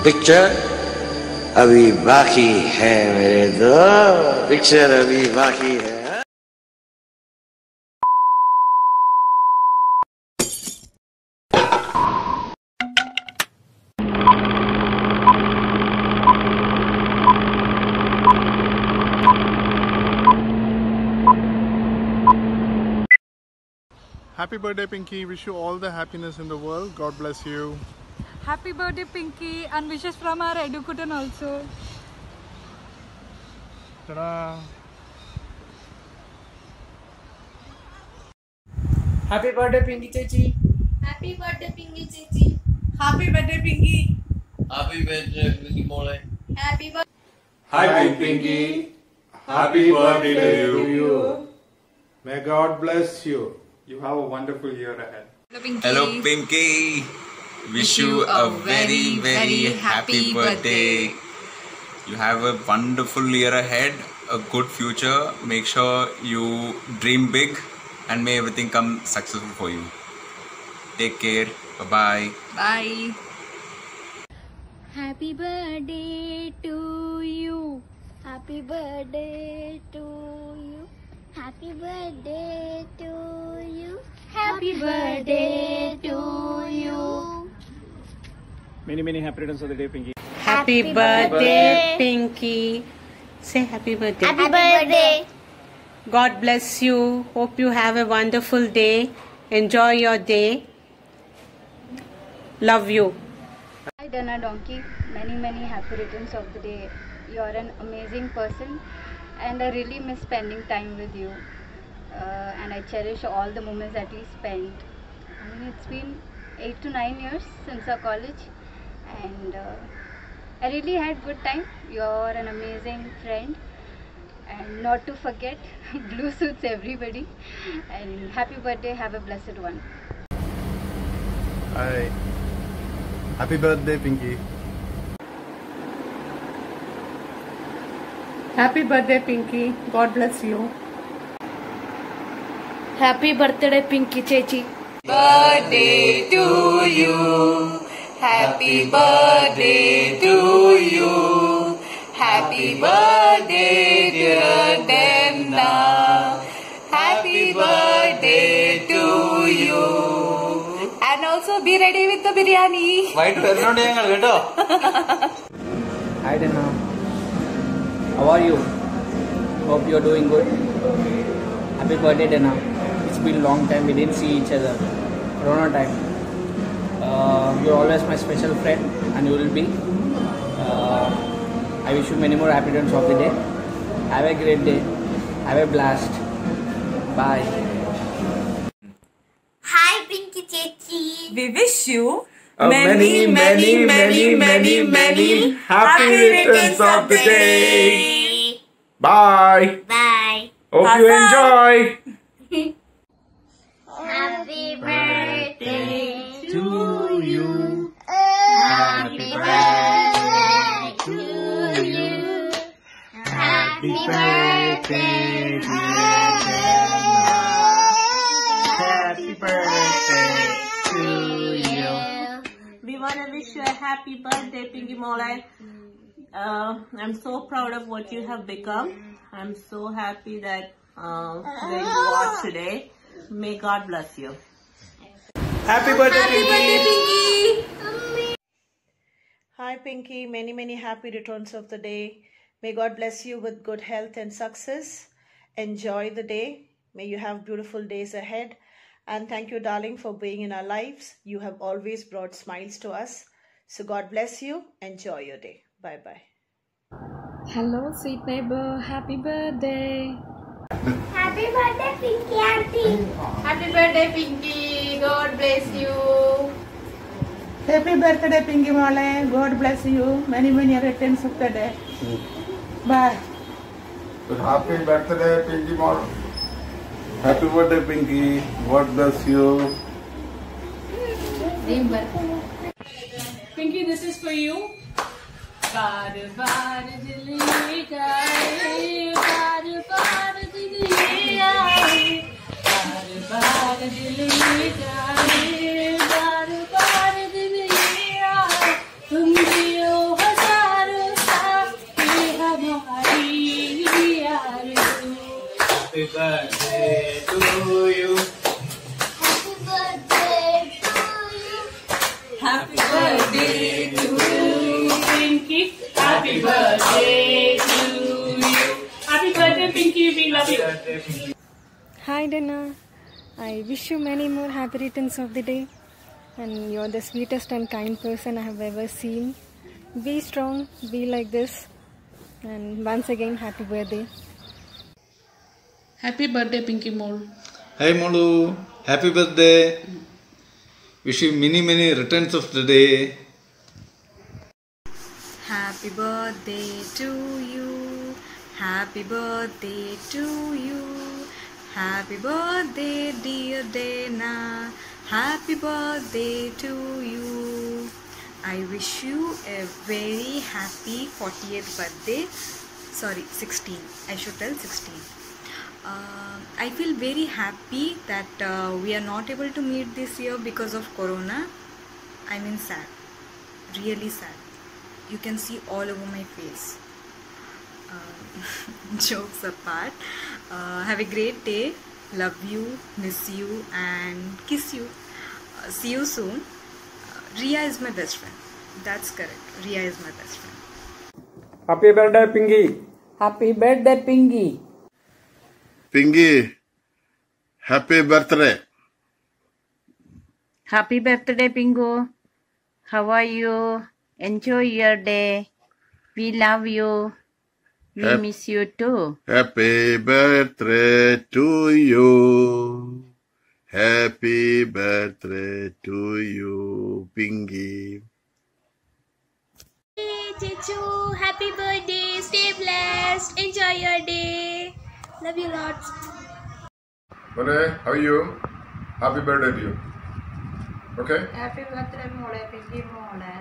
Picture अभी बाकी है मेरे दो, पिक्चर अभी बाकी है। Happy birthday, Pinky. Wish you all the happiness in the world. God bless you. Happy birthday, Pinky, and wishes from our Edukutan also. Ta-da! Happy birthday, Pinky Chechi. Happy birthday, Pinky Chechi. Happy birthday, Pinky. Happy birthday, Pinky Mole. Happy birthday. Hi, Pinky. Happy birthday to you. May God bless you. You have a wonderful year ahead. Hello, Pinky. Hello, Pinky. Wish you a very, very happy birthday. You have a wonderful year ahead, a good future. Make sure you dream big and may everything come successful for you. Take care. Bye-bye. Bye. Happy birthday to you. Happy birthday to you. Happy birthday to you. Happy birthday to you. Many happy returns of the day, Pinky. Happy birthday, Pinky. Say happy birthday. Happy birthday. God bless you. Hope you have a wonderful day. Enjoy your day. Love you. Hi Dana Donkey, many happy returns of the day. You are an amazing person and I really miss spending time with you. And I cherish all the moments that we spent. I mean, it's been 8 to 9 years since our college and I really had good time. You are an amazing friend and not to forget, blue suits everybody, and happy birthday, have a blessed one. Hi. Happy birthday, Pinky. Happy birthday, Pinky. God bless you. Happy birthday, Pinky Chechi. Birthday to you. Happy birthday to you. Happy birthday, dear Denna. Happy birthday to you. And also be ready with the biryani. White Hi, Dana. How are you? Hope you are doing good. Happy birthday, Dana. It's been a long time we didn't see each other. Corona time. You're always my special friend and you will be. I wish you many more happy returns of the day. Have a great day. Have a blast. Bye. Hi, Pinky Chechi. We wish you Many happy returns of the day. Bye. Bye. Hope you enjoy. Happy birthday to you. Happy birthday to you. Happy birthday, Happy birthday to you. We want to wish you a happy birthday, Pinky Mole. I'm so proud of what you have become. I'm so happy that where you are today. May God bless you. Happy birthday, Pinky. Hi, Pinky. Many happy returns of the day. May God bless you with good health and success. Enjoy the day. May you have beautiful days ahead. And thank you, darling, for being in our lives. You have always brought smiles to us. So God bless you. Enjoy your day. Bye-bye. Hello, sweet neighbor. Happy birthday. Happy birthday, Pinky Auntie. Happy birthday, Pinky. God bless you. Happy birthday, Pinky Mole. God bless you. Many returns of the day. Bye. Happy birthday, Pinky Mole. Happy birthday, Pinky. God bless you. Pinky, this is for you. बार बार दिल ये गाए, बार बार दिल ये आए, बार बार दिल ये गाए, बार बार दिल ये आए, तुम जियो हजारों साल ये हमारी आरज़ू। Happy birthday to you. Happy birthday to you, Pinky. Happy birthday to you. Happy birthday, Pinky. We love you. Hi Dana, I wish you many more happy returns of the day, and you're the sweetest and kind person I have ever seen. Be strong, be like this, and once again happy birthday. Happy birthday, Pinky Mole. Hi Molu, happy birthday. Wish you many returns of the day. Happy birthday to you. Happy birthday to you. Happy birthday, dear Dana. Happy birthday to you. I wish you a very happy 40th birthday. Sorry, 16. I should tell 16. I feel very happy that we are not able to meet this year because of Corona. I mean sad. Really sad. You can see all over my face. Jokes apart. Have a great day. Love you, miss you, and kiss you. See you soon. Ria is my best friend. That's correct. Ria is my best friend. Happy birthday, Pinky. Happy birthday, Pinky. Pinky, happy birthday. Happy birthday, Pingu. How are you? Enjoy your day. We love you. We miss you too. Happy birthday to you. Happy birthday to you, Pinky. Hey, Chichu, happy birthday. Stay blessed. Enjoy your day. Love you lots. Mole, how are you? Happy birthday to you. Okay? Happy birthday, Mole, Pinky Mole.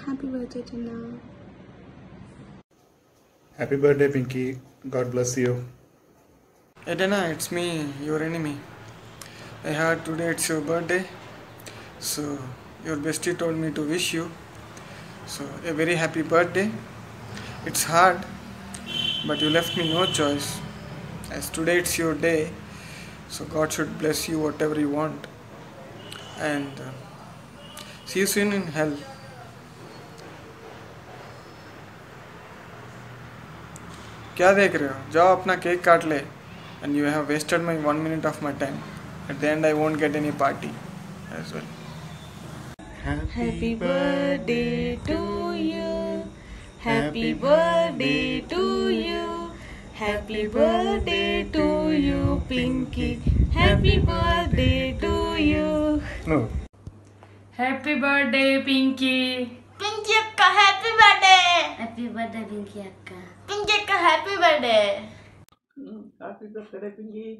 Happy birthday Dana. Happy birthday, Pinky. God bless you. Hey Dana, it's me, your enemy. I heard today it's your birthday, so your bestie told me to wish you. So a very happy birthday. It's hard, but you left me no choice. As today it's your day, so God should bless you whatever you want. And see you soon in hell. क्या देख रहे हो? जाओ अपना cake काट ले. And you have wasted my 1 minute of my time. At the end I won't get any party as well. Happy birthday to you. Happy birthday to you. Happy birthday to you, Pinky. Happy birthday to you. No. Happy birthday, Pinky. Pinky akka, happy birthday. Happy birthday, Pinky Akka. Pinky akka, happy birthday. Happy birthday, Pinky.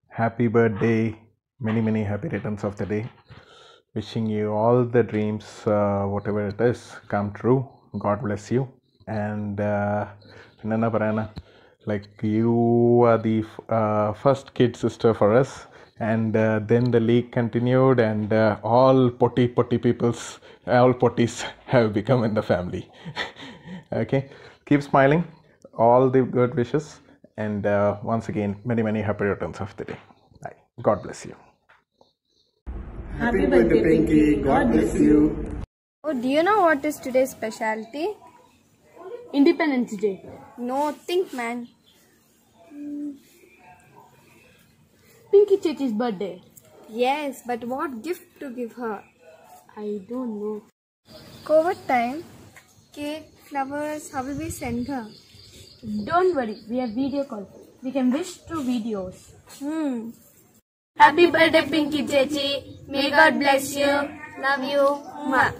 Happy birthday. Many happy returns of the day. Wishing you all the dreams, whatever it is, come true. God bless you. And Nana Parana, like you are the first kid sister for us. And then the league continued, and all potty peoples, all potties have become in the family. Okay, keep smiling. All the good wishes, and once again, many happy returns of the day. Bye. God bless you. Happy birthday, Pinky. God bless you. Oh, do you know what is today's specialty? Independence Day. No, think man. Pinky Chechi's birthday. Yes, but what gift to give her? I don't know. COVID time. Cake, flowers, how will we send her? Don't worry, we have video call. We can wish through videos. Happy birthday, Pinky Chechi. May God bless you. Love you. Mwah.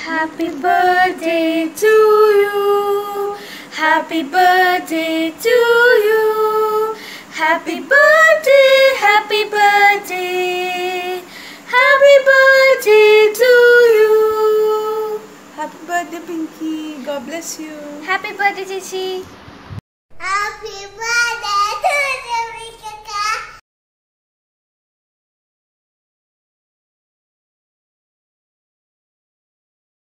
Happy birthday to you. Happy birthday to you. Happy birthday, happy birthday. Happy birthday to you. Happy birthday, Pinky. God bless you. Happy birthday, Chichi.